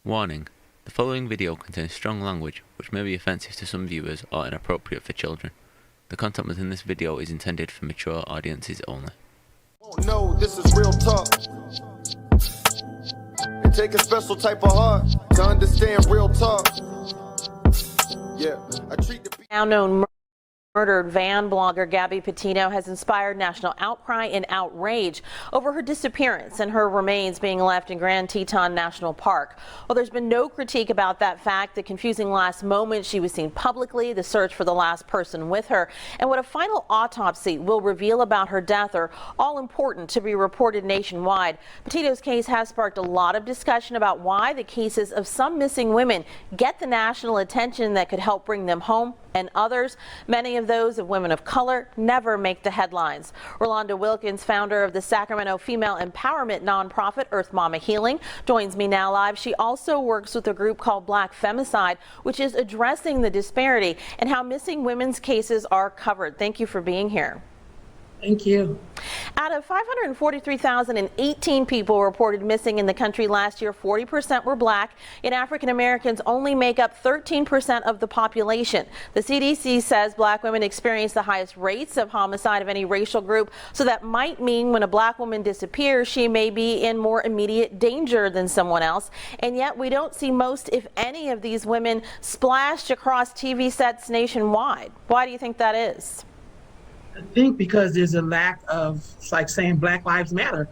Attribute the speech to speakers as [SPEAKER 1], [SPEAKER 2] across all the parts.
[SPEAKER 1] Warning: the following video contains strong language which may be offensive to some viewers or inappropriate for children. The content within this video is intended for mature audiences only.
[SPEAKER 2] No, this is real talk. It takes a special type of heart to understand real talk. Yeah, I treat the
[SPEAKER 3] now known murdered van blogger Gabby Petito has inspired national outcry and outrage over her disappearance and her remains being left in Grand Teton National Park. Well, there's been no critique about that fact, the confusing last moment she was seen publicly, the search for the last person with her, and what a final autopsy will reveal about her death are all important to be reported nationwide. Petito's case has sparked a lot of discussion about why the cases of some missing women get the national attention that could help bring them home, and others, many of those of women of color, never make the headlines. Rolanda Wilkins, founder of the Sacramento female empowerment nonprofit Earth Mama Healing, joins me now live. She also works with a group called Black Femicide, which is addressing the disparity and how missing women's cases are covered. Thank you for being here.
[SPEAKER 4] Thank you.
[SPEAKER 3] Out of 543,018 people reported missing in the country last year, 40% were black, yet African Americans only make up 13% of the population. The CDC says black women experience the highest rates of homicide of any racial group, so that might mean when a black woman disappears, she may be in more immediate danger than someone else. And yet we don't see most, if any, of these women splashed across TV sets nationwide. Why do you think that is?
[SPEAKER 4] I think because there's a lack of, it's like saying Black Lives Matter.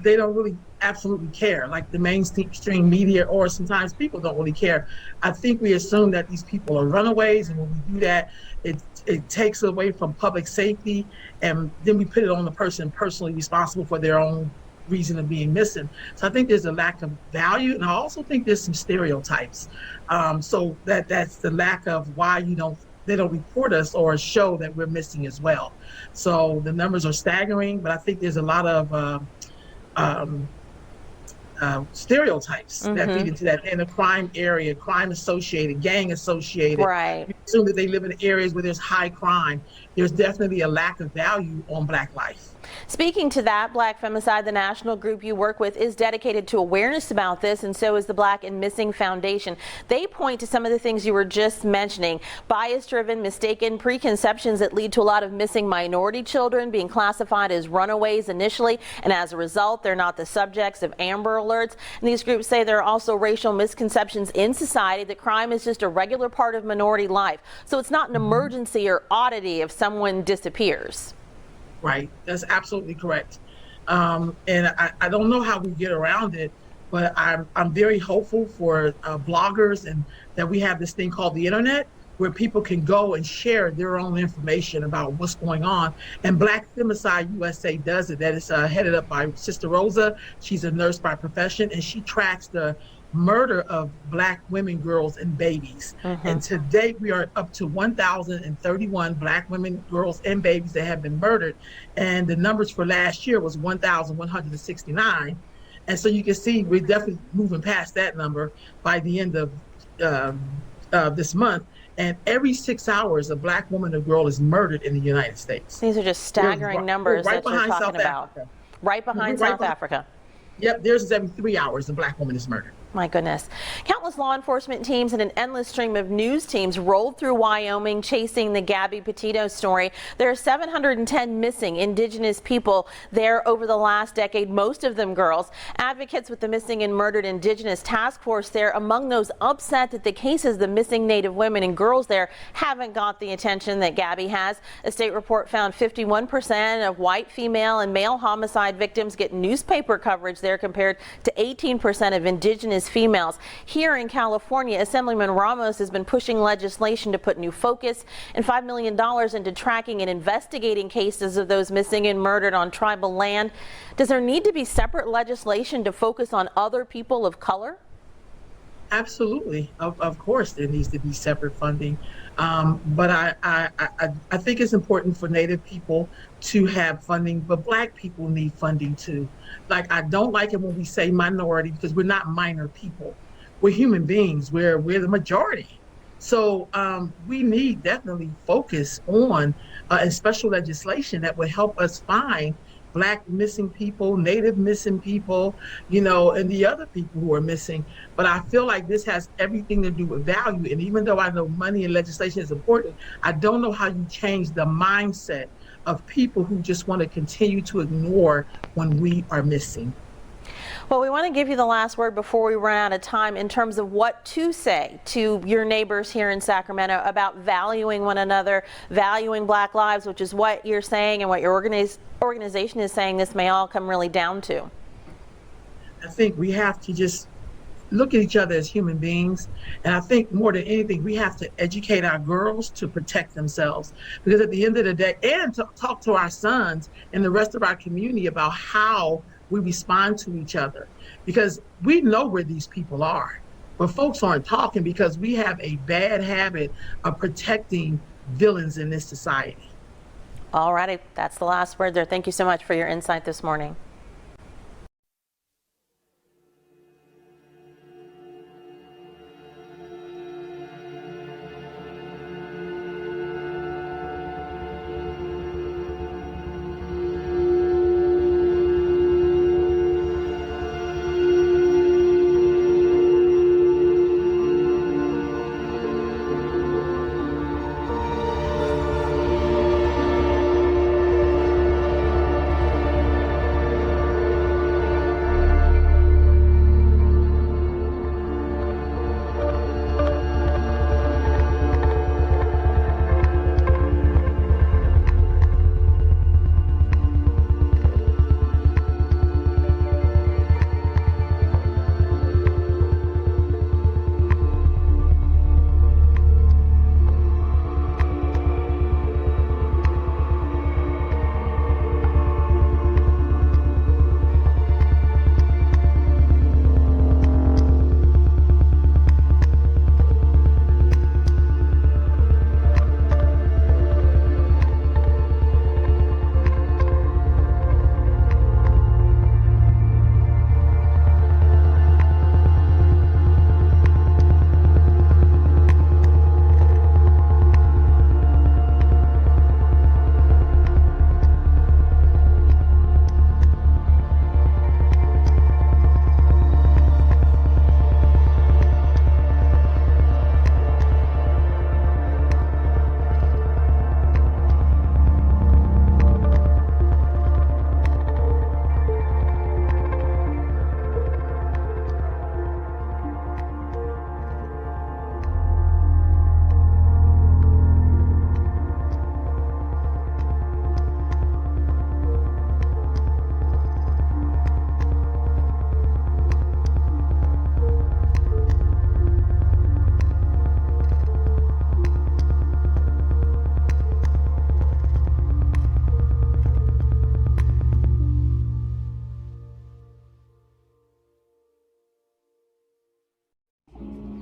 [SPEAKER 4] They don't really absolutely care, like the mainstream media, or sometimes people don't really care. I think we assume that these people are runaways, and when we do that, it takes away from public safety, and then we put it on the person personally responsible for their own reason of being missing. So I think there's a lack of value, and I also think there's some stereotypes. So that's the lack of why they don't report us or show that we're missing as well. So the numbers are staggering, but I think there's a lot of stereotypes that feed into that. In the crime area, crime associated, gang associated.
[SPEAKER 3] Right.
[SPEAKER 4] We assume that they live in areas where there's high crime. There's definitely a lack of value on Black life.
[SPEAKER 3] Speaking to that, Black Femicide, the national group you work with, is dedicated to awareness about this, and so is the Black and Missing Foundation. They point to some of the things you were just mentioning: bias-driven, mistaken preconceptions that lead to a lot of missing minority children being classified as runaways initially, and as a result, they're not the subjects of Amber Alerts. And these groups say there are also racial misconceptions in society that crime is just a regular part of minority life. So it's not an emergency or oddity if someone disappears.
[SPEAKER 4] Right, that's absolutely correct. And I don't know how we get around it, but I'm very hopeful for bloggers, and that we have this thing called the internet, where people can go and share their own information about what's going on. And Black Femicide USA does it. That is headed up by Sister Rosa. She's a nurse by profession, and she tracks the murder of Black women, girls, and babies. And to date, we are up to 1,031 Black women, girls, and babies that have been murdered. And the numbers for last year was 1,169. And so you can see we're definitely moving past that number by the end of this month. And every 6 hours, a Black woman or girl is murdered in the United States.
[SPEAKER 3] These are just staggering numbers
[SPEAKER 4] right
[SPEAKER 3] that you're talking about.
[SPEAKER 4] Africa.
[SPEAKER 3] Right behind South Africa.
[SPEAKER 4] Yep, theirs is every 3 hours a Black woman is murdered.
[SPEAKER 3] My goodness. Countless law enforcement teams and an endless stream of news teams rolled through Wyoming chasing the Gabby Petito story. There are 710 missing Indigenous people there over the last decade, most of them girls. Advocates with the Missing and Murdered Indigenous Task Force there among those upset that the cases the missing Native women and girls there haven't got the attention that Gabby has. A state report found 51% of white female and male homicide victims get newspaper coverage there compared to 18% of Indigenous females. Here in California, Assemblyman Ramos has been pushing legislation to put new focus and $5 million into tracking and investigating cases of those missing and murdered on tribal land. Does there need to be separate legislation to focus on other people of color?
[SPEAKER 4] Absolutely. Of course, there needs to be separate funding. But I think it's important for Native people to have funding, but Black people need funding too. Like, I don't like it when we say minority, because we're not minor people. We're human beings. We're the majority. So we need definitely focus on and special legislation that would help us find Black missing people, Native missing people, you know, and the other people who are missing. But I feel like this has everything to do with value. And even though I know money and legislation is important, I don't know how you change the mindset of people who just want to continue to ignore when we are missing.
[SPEAKER 3] Well, we want to give you the last word before we run out of time in terms of what to say to your neighbors here in Sacramento about valuing one another, valuing Black lives, which is what you're saying and what your organization is saying this may all come really down to.
[SPEAKER 4] I think we have to just look at each other as human beings. And I think more than anything, we have to educate our girls to protect themselves. Because at the end of the day, and to talk to our sons and the rest of our community about how we respond to each other. Because we know where these people are, but folks aren't talking because we have a bad habit of protecting villains in this society.
[SPEAKER 3] All righty, that's the last word there. Thank you so much for your insight this morning.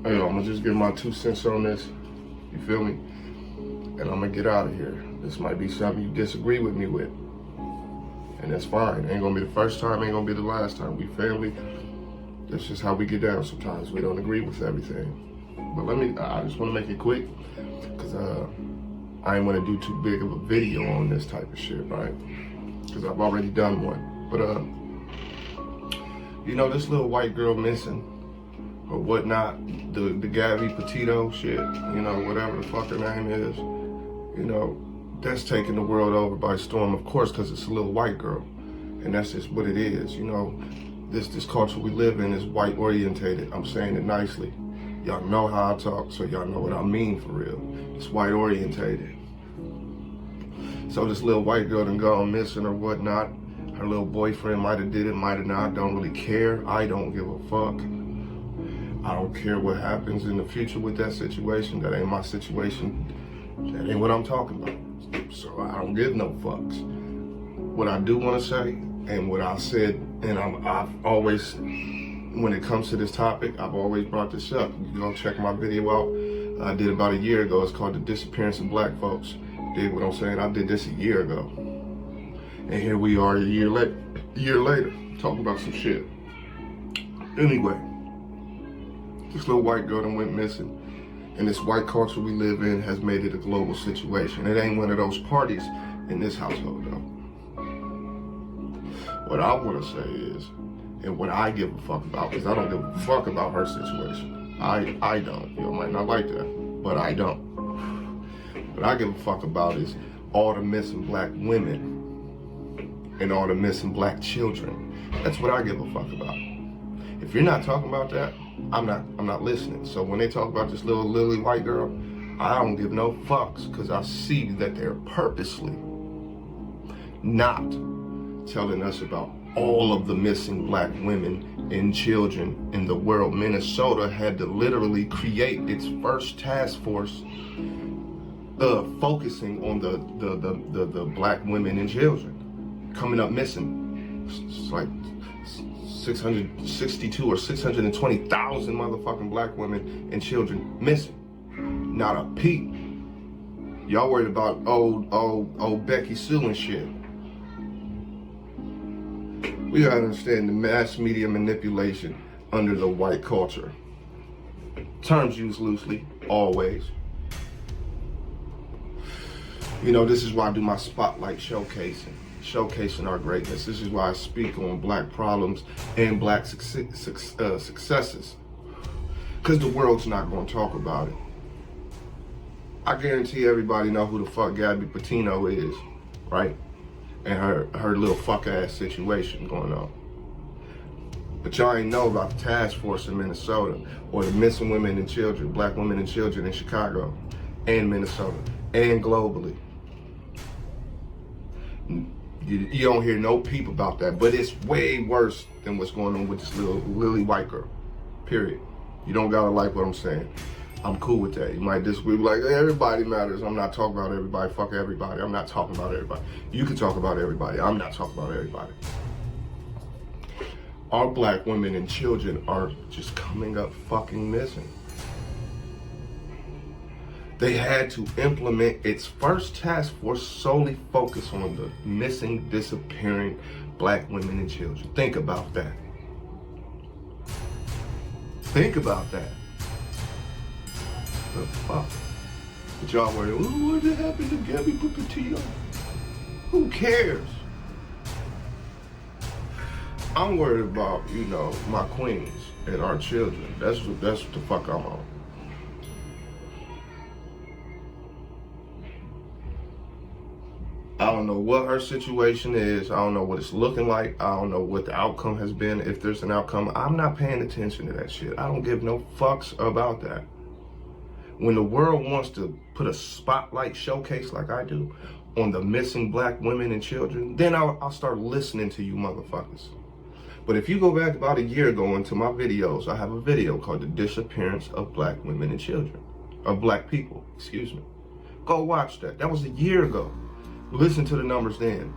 [SPEAKER 5] Hey, I'm gonna just give my 2 cents on this, you feel me? And I'm gonna get out of here. This might be something you disagree with me with. And that's fine. Ain't gonna be the first time, ain't gonna be the last time. We family. That's just how we get down sometimes. We don't agree with everything. But I just wanna make it quick, because I ain't wanna do too big of a video on this type of shit, right? Because I've already done one. But, you know, this little white girl missing, or whatnot, the Gabby Petito shit, you know, whatever the fuck her name is, you know, that's taking the world over by storm, of course, because it's a little white girl, and that's just what it is, you know. This culture we live in is white orientated. I'm saying it nicely. Y'all know how I talk, so y'all know what I mean for real. It's white orientated. So this little white girl done gone missing or whatnot. Her little boyfriend might have did it, might have not. Don't really care. I don't give a fuck. I don't care what happens in the future with that situation. That ain't my situation. That ain't what I'm talking about. So I don't give no fucks. What I do want to say, and what I said, and I've always, when it comes to this topic, I've always brought this up. You can go check my video out. I did about a year ago. It's called The Disappearance of Black Folks. Dig what I'm saying? I did this a year ago. And here we are a year later, talking about some shit. Anyway. This little white girl that went missing, and this white culture we live in has made it a global situation. It ain't one of those parties in this household though. What I want to say is, and what I give a fuck about, is I don't give a fuck about her situation. I don't. You might not like that, but I don't. What I give a fuck about is all the missing black women and all the missing black children. That's what I give a fuck about. If you're not talking about that, I'm not listening. So when they talk about this little lily white girl, I don't give no fucks, because I see that they're purposely not telling us about all of the missing black women and children in the world. Minnesota had to literally create its first task force focusing on the black women and children coming up missing. It's like 662 or 620,000 motherfucking black women and children missing. Not a peep. Y'all worried about old Becky Sue and shit. We gotta understand the mass media manipulation under the white culture. Terms used loosely, always. You know, this is why I do my spotlight showcasing our greatness. This is why I speak on black problems and black successes. Because the world's not gonna talk about it. I guarantee everybody know who the fuck Gabby Petito is, right? And her little fuck ass situation going on. But y'all ain't know about the task force in Minnesota, or the missing women and children, black women and children in Chicago and Minnesota and globally. You don't hear no peep about that, but it's way worse than what's going on with this little lily white girl, period. You don't gotta like what I'm saying. I'm cool with that. You might disagree, like, hey, everybody matters. I'm not talking about everybody. Fuck everybody. I'm not talking about everybody. You can talk about everybody. I'm not talking about everybody. Our black women and children are just coming up fucking missing. They had to implement its first task force solely focused on the missing, disappearing black women and children. Think about that. Think about that. The fuck? But y'all worried, oh, what did happen to Gabby Petito? Who cares? I'm worried about, you know, my queens and our children. That's what the fuck I'm on. I don't know what her situation is. I don't know what it's looking like. I don't know what the outcome has been. If there's an outcome, I'm not paying attention to that shit. I don't give no fucks about that. When the world wants to put a spotlight showcase like I do on the missing black women and children, then I'll start listening to you motherfuckers. But if you go back about a year ago into my videos, I have a video called The Disappearance of Black Women and Children. Of black people, excuse me. Go watch that. That was a year ago. Listen to the numbers then.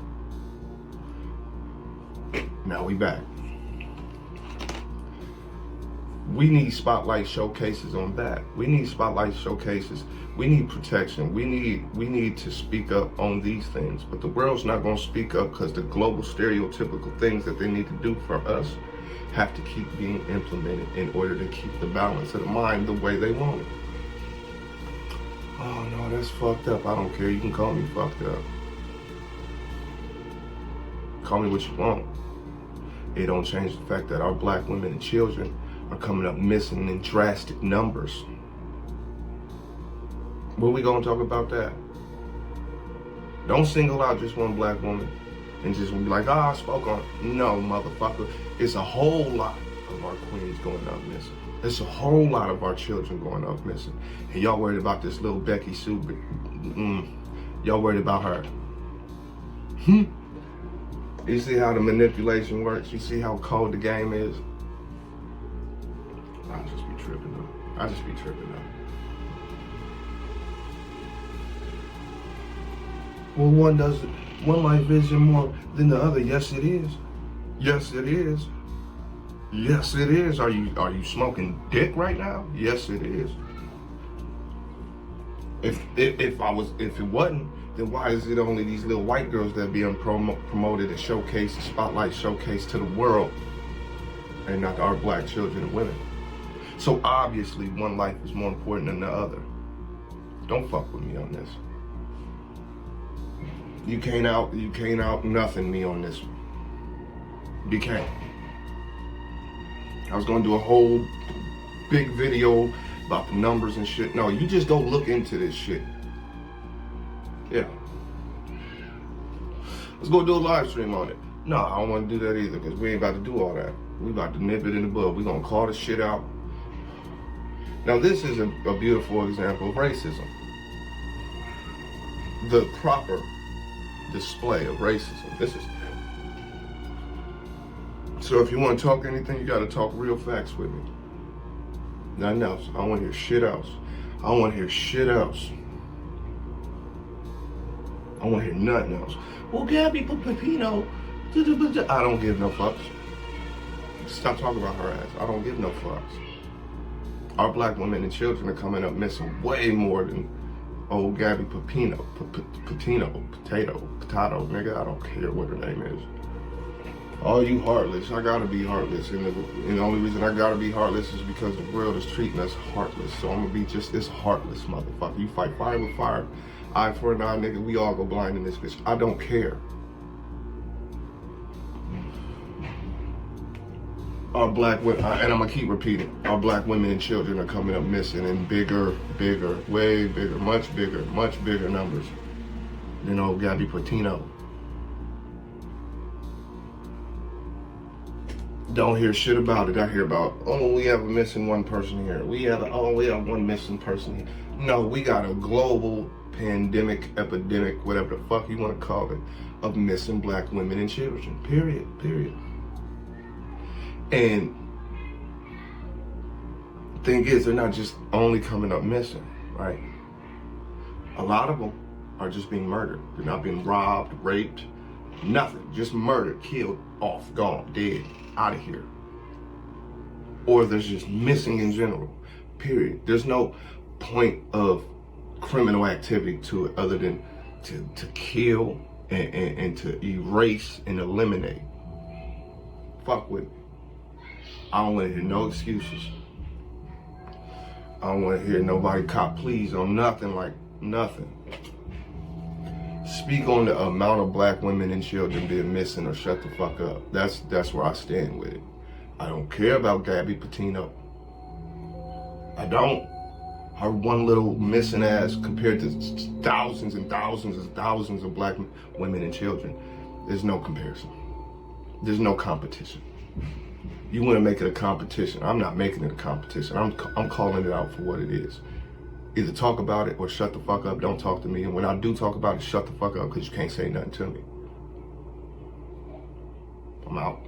[SPEAKER 5] Now we back. We need spotlight showcases on that. We need spotlight showcases. We need protection. We need to speak up on these things. But the world's not going to speak up because the global stereotypical things that they need to do for us have to keep being implemented in order to keep the balance of the mind the way they want it. Oh no, that's fucked up. I don't care. You can call me fucked up. Call me what you want. It don't change the fact that our black women and children are coming up missing in drastic numbers. When we gonna talk about that? Don't single out just one black woman and just be like, I spoke on it. No, motherfucker. It's a whole lot of our queens going up missing. It's a whole lot of our children going up missing. And y'all worried about this little Becky Sue. Y'all worried about her. You see how the manipulation works? You see how cold the game is? I just be tripping up. Well, one life vision more than the other. Yes, it is. Yes, it is. Yes, it is. Are you smoking dick right now? Yes, it is. If it wasn't, then why is it only these little white girls that are being promoted and showcased, spotlight showcased to the world, and not our black children and women? So obviously, one life is more important than the other. Don't fuck with me on this. You can't out nothing me on this one. became. I was gonna do a whole big video about the numbers and shit. No, you just go look into this shit. Yeah. Let's go do a live stream on it. No, I don't want to do that either, because we ain't about to do all that. We about to nip it in the bud. We gonna call the shit out. Now this is a beautiful example of racism. The proper display of racism. This is. So if you want to talk anything, you got to talk real facts with me. Nothing else. I don't want to hear shit else. I don't want to hear shit else. I don't want to hear nothing else. Well, Gabby, Petito, I don't give no fucks. Stop talking about her ass. I don't give no fucks. Our black women and children are coming up missing way more than old Gabby Petito, nigga. I don't care what her name is. All you heartless, I gotta be heartless. And the only reason I gotta be heartless is because the world is treating us heartless. So I'm gonna be just this heartless motherfucker. You fight fire with fire, eye for an eye, nigga. We all go blind in this bitch. I don't care. Our black women, and I'm gonna keep repeating, our black women and children are coming up missing in bigger, way bigger, much bigger numbers than old Gabby Petito. Don't hear shit about it. I hear about, oh, we have a missing one person here. We have one missing person here. No, we got a global pandemic, epidemic, whatever the fuck you want to call it, of missing black women and children. Period. And the thing is, they're not just only coming up missing, right? A lot of them are just being murdered. They're not being robbed, raped, nothing. Just murdered, killed, off, gone, dead, out of here. Or there's just missing in general, period. There's no point of criminal activity to it other than to kill and to erase and eliminate. Fuck with me. I don't want to hear no excuses. I don't want to hear nobody cop pleas on nothing, like nothing. Speak on the amount of black women and children being missing or shut the fuck up. That's where I stand with it. I don't care about Gabby Petito. I don't. Her one little missing ass compared to thousands and thousands and thousands of black women and children. There's no comparison. There's no competition. You want to make it a competition. I'm not making it a competition. I'm calling it out for what it is. Either talk about it or shut the fuck up. Don't talk to me. And when I do talk about it, shut the fuck up because you can't say nothing to me. I'm out.